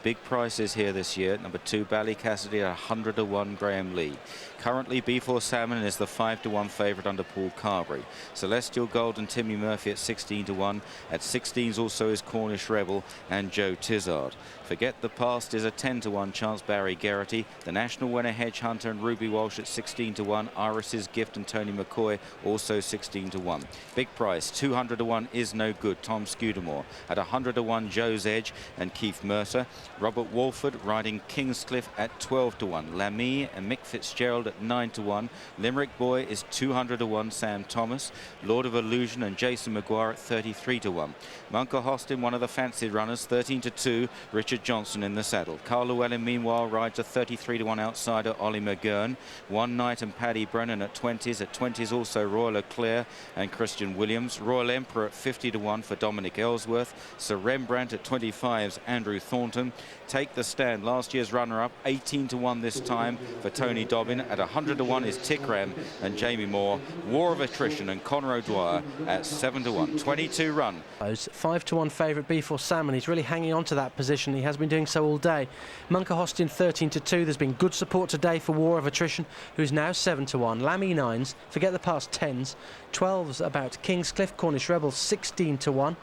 big prices here this year. Number 2, Bally Cassidy at 100 to 1, Graham Lee. Currently, B4 Salmon is the 5 to 1 favourite under Paul Carberry. Celestial Gold and Timmy Murphy at 16 to 1. At 16s also is Cornish Rebel and Joe Tizard. Forget the Past is a 10 to 1 chance, Barry Geraghty. The National Winner, Hedge Hunter and Ruby Walsh at 16 to 1. Iris's Gift and Tony McCoy also 16 to 1. Big price 200 to 1 is no good, Tom Scudamore. At 100 to 1, Joe's Edge and Keith Mercer. Robert Walford riding Kingscliff at 12 to 1. Lamy and Mick Fitzgerald at 9 to 1. Limerick Boy is 200 to 1, Sam Thomas. Lord of Illusion and Jason Maguire at 33 to 1. Munker Hostin, one of the fancy runners, 13 to 2, Richard Johnson in the saddle. Carl Llewellyn meanwhile rides a 33 to 1 outsider, Ollie McGurn. One Night and Paddy Brennan at 20s. At 20s also Royal Leclerc and Christian Williams. Royal Emperor at 50 to 1 for Dominic Ellsworth. Sir Rembrandt at 25's Andrew Thornton. Take the Stand, last year's runner-up, 18 to 1 this time for Tony Dobbin. At 100 to 1 is Tikram and Jamie Moore. War of Attrition and Conor O'Dwyer at 7 to 1. 22 run. 5 to 1 favourite B4 Salmon. He's really hanging on to that position. He has been doing so all day. Munker Hostin 13 to 2. There's been good support today for War of Attrition, who's now 7 to 1. Lamy 9s. Forget the Past 10s. 12s about Kingscliff. Cornish Rebel 16 to 1.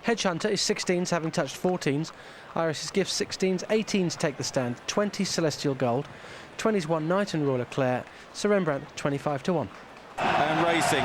Hedge Hunter is 16s, having touched 14s. Iris's Gift 16s. 18s Take the Stand. 20s Celestial Gold. 20s One Night and Royal Leclerc. Sir Rembrandt 25 to 1. And racing,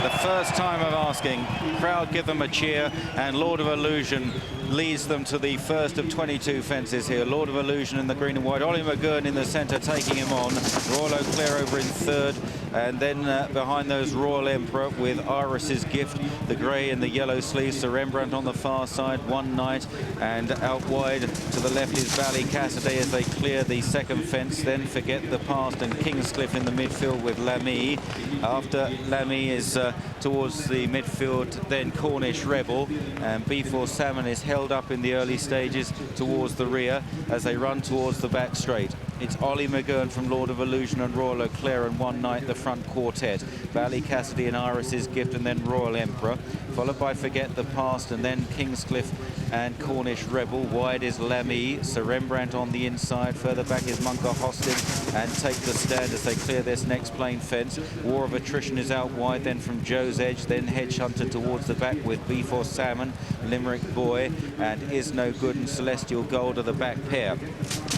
the first time of asking, crowd give them a cheer, and Lord of Illusion leads them to the first of 22 fences here. Lord of Illusion in the green and white, Ollie McGurn in the centre taking him on, Royal Leclerc over in third, and then behind those Royal Emperor with Iris's Gift, the grey and the yellow sleeves, Sir Rembrandt on the far side, One Night, and out wide to the left is Bally Cassidy as they clear the second fence. Then Forget the Past and Kingscliff in the midfield with Lamy. After Lamy is towards the midfield, then Cornish Rebel, and B4 Salmon is held up in the early stages towards the rear as they run towards the back straight. It's Ollie McGurn from Lord of Illusion and Royal Leclerc and One Night, the front quartet. Bally Cassidy and Iris's Gift and then Royal Emperor, followed by Forget the Past and then Kingscliff and Cornish Rebel. Wide is Lamy, Sir Rembrandt on the inside. Further back is Munker Hostin and Take the Stand as they clear this next plain fence. War of Attrition is out wide, then from Joe's Edge, then Hedge Hunter towards the back with B4 Salmon, Limerick Boy and Is No Good and Celestial Gold are the back pair.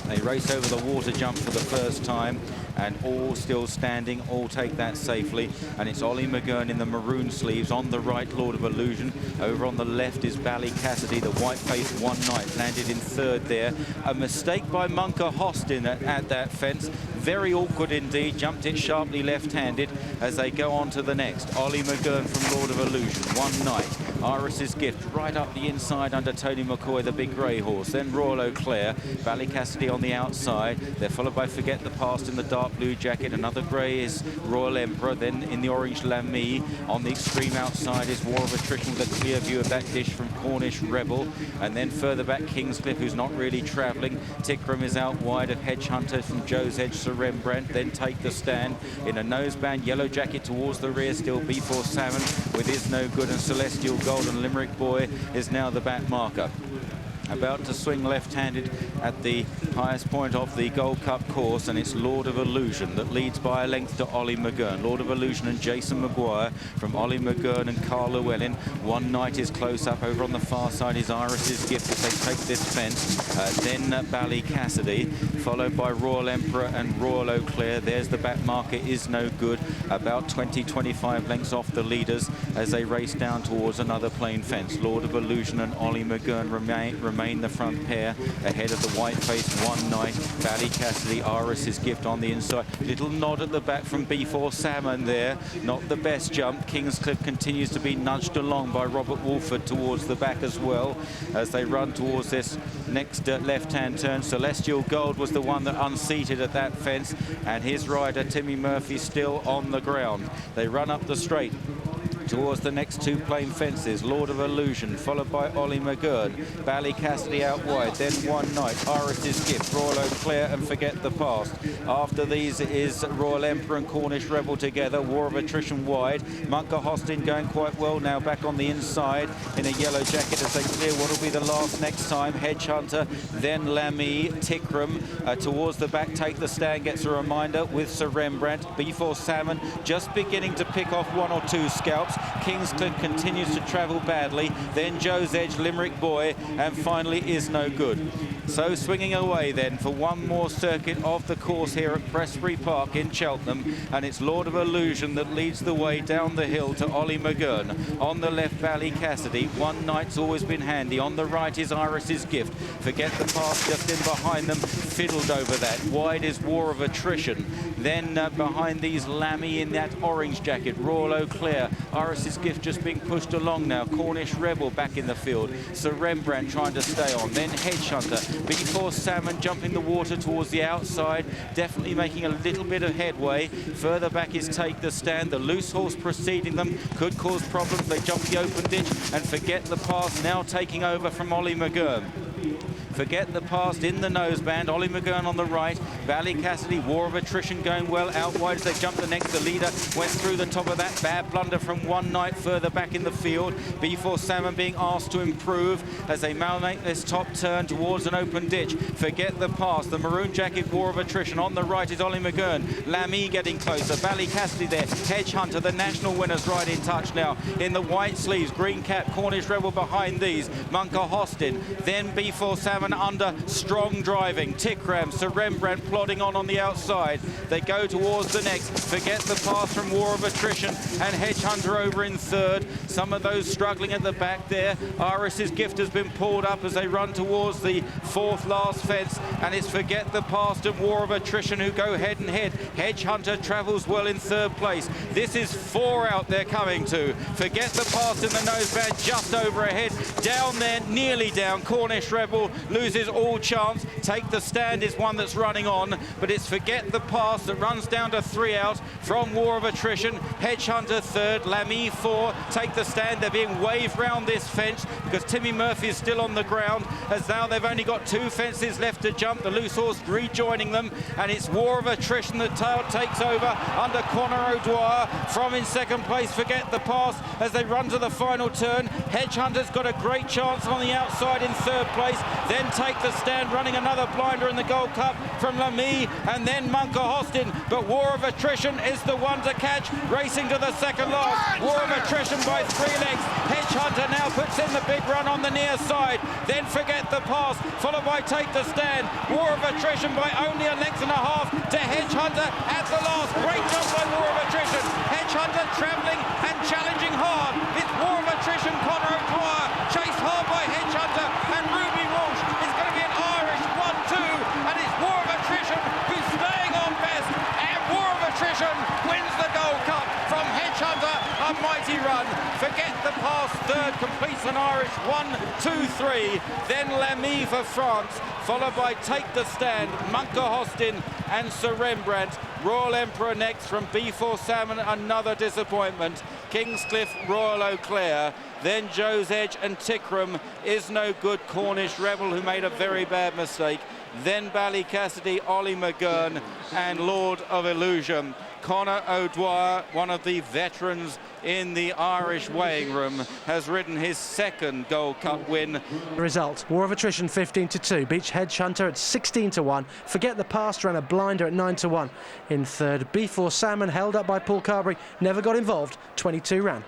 They race over the water jump for the first time, and all still standing, all take that safely. And it's Ollie McGurn in the maroon sleeves. On the right, Lord of Illusion. Over on the left is Bally Cassidy, the white-faced One Night, landed in third there. A mistake by Munker Hostin at that fence. Very awkward indeed, jumped it sharply left-handed as they go on to the next. Ollie McGurn from Lord of Illusion, One Night. Iris's Gift right up the inside under Tony McCoy, the big grey horse. Then Royal Leclerc, Bally Cassidy on the outside. They're followed by Forget the Past in the dark blue jacket. Another grey is Royal Emperor. Then in the orange Lamy. On the extreme outside is War of Attrition with a clear view of that dish from Cornish Rebel. And then further back Kingscliff, who's not really travelling. Tikram is out wide of Hedge Hunter from Joe's Edge, Sir Rembrandt. Then Take the Stand in a noseband yellow jacket towards the rear. Still B4 Salmon with Is No Good and Celestial Gold, and Limerick Boy is now the back marker. About to swing left-handed at the highest point of the Gold Cup course, and it's Lord of Illusion that leads by a length to Ollie McGurn. Lord of Illusion and Jason Maguire from Ollie McGurn and Carl Llewellyn. One Night is close up. Over on the far side is Iris's Gift as they take this fence. Then Bally Cassidy, followed by Royal Emperor and Royal Leclerc. There's the back marker, Is No Good, about 20-25 lengths off the leaders as they race down towards another plain fence. Lord of Illusion and Ollie McGurn remain the front pair ahead of the white-faced One Night. Bally Cassidy, Iris's Gift on the inside. Little nod at the back from B4 Salmon there. Not the best jump. Kingscliff continues to be nudged along by Robert Walford towards the back as well as they run towards this next left-hand turn. Celestial Gold was the one that unseated at that fence, and his rider Timmy Murphy still on the ground. They run up the straight. towards the next two plain fences. Lord of Illusion, followed by Ollie McGurn. Cassidy out wide, then One Night, Iris's Gift, Royal Eau Claire and Forget the Past. After these is Royal Emperor and Cornish Rebel together. War of Attrition wide. Munker Hostin going quite well now, back on the inside in a yellow jacket as they clear what will be the last next time. Hedge Hunter, then Lamy, Tickram towards the back, Take the Stand gets a reminder with Sir Rembrandt. B4 Salmon just beginning to pick off one or two scalps. Kingston continues to travel badly, then Joe's Edge, Limerick Boy, and finally Is No Good. So swinging away then for one more circuit of the course here at Prestbury Park in Cheltenham, and it's Lord of Illusion that leads the way down the hill to Ollie McGurn. On the left, Cassidy. One Night's always been handy. On the right is Iris's Gift. Forget the Past just in behind them, fiddled over that. Wide is War of Attrition. Then behind these, Lamy in that orange jacket. Royal Eau Claire. Iris's Gift just being pushed along now. Cornish Rebel back in the field. Sir Rembrandt trying to stay on. Then Hedge Hunter. B4 Salmon jumping the water towards the outside. Definitely making a little bit of headway. Further back is Take the Stand. The loose horse preceding them could cause problems. They jump the open ditch and Forget the Past now taking over from Ollie McGurn. Forget the Past in the noseband. Ollie McGurn on the right. Cassidy, War of Attrition going well out wide as they jump the next. The leader went through the top of that. Bad blunder from One Night further back in the field. B4 Salmon being asked to improve as they make this top turn towards an open ditch. Forget the Past. The maroon jacket, War of Attrition. On the right is Ollie McGurn. Lamy getting closer. Cassidy there. Hedge Hunter, the national winners, right in touch now. In the white sleeves, green cap, Cornish Rebel behind these. Munker Hostin. Then B4 Salmon under strong driving. Tickram, Sir Rembrandt plodding on the outside. They go towards the next. Forget the Past from War of Attrition and Hedge Hunter over in third. Some of those struggling at the back there. Iris's Gift has been pulled up as they run towards the fourth last fence, and it's Forget the Past and War of Attrition who go head and head. Hedge Hunter travels well in third place. This is four out there coming to. Forget the Past in the noseband just over ahead. Down there, nearly down. Cornish Rebel loses all chance. Take the Stand is one that's running on, but it's Forget the Past that runs down to 3 out from War of Attrition. Hedge Hunter third, Lamy 4. Take the Stand. They're being waved round this fence because Timmy Murphy is still on the ground, as now they've only got 2 fences left to jump. The loose horse rejoining them, and it's War of Attrition that takes over under Conor O'Dwyer. From in second place, Forget the Past as they run to the final turn. Hedge Hunter's got a great chance on the outside in third place. Then Take the Stand running another blinder in the Gold Cup from Lamy, and then Munker Hostin. But War of Attrition is the one to catch, racing to the second last. War of Attrition by 3 legs. Hedge Hunter now puts in the big run on the near side. Then Forget the Past, followed by Take the Stand. War of Attrition by only 1.5 lengths to Hedge Hunter at the last. Great jump by War of Attrition. Hedge Hunter travelling and challenging hard. It's War of Attrition, Conor O'Dwyer, chased hard by Hedge Hunter, and Ruby Walsh is going to be an Irish 1-2, and it's War of Attrition who's staying on best, and War of Attrition wins the Gold Cup from Hedge Hunter. A mighty run. Forget the Past third, completes an Irish 1-2-3. Then Lamy for France, followed by Take the Stand, Munker Hostin and Sir Rembrandt. Royal Emperor next from B4 Salmon, another disappointment. Kingscliff, Royal Eau Claire. Then Joe's Edge and Tickram, Is No Good, Cornish Rebel, who made a very bad mistake. Then Cassidy, Ollie McGurn and Lord of Illusion. Conor O'Dwyer, one of the veterans in the Irish weighing room, has ridden his second Gold Cup win. The result, War of Attrition 15-2, beats Hedge Hunter at 16-1. Forget the Past ran a blinder at 9-1. In third, B4 Salmon, held up by Paul Carberry, never got involved, 22 ran.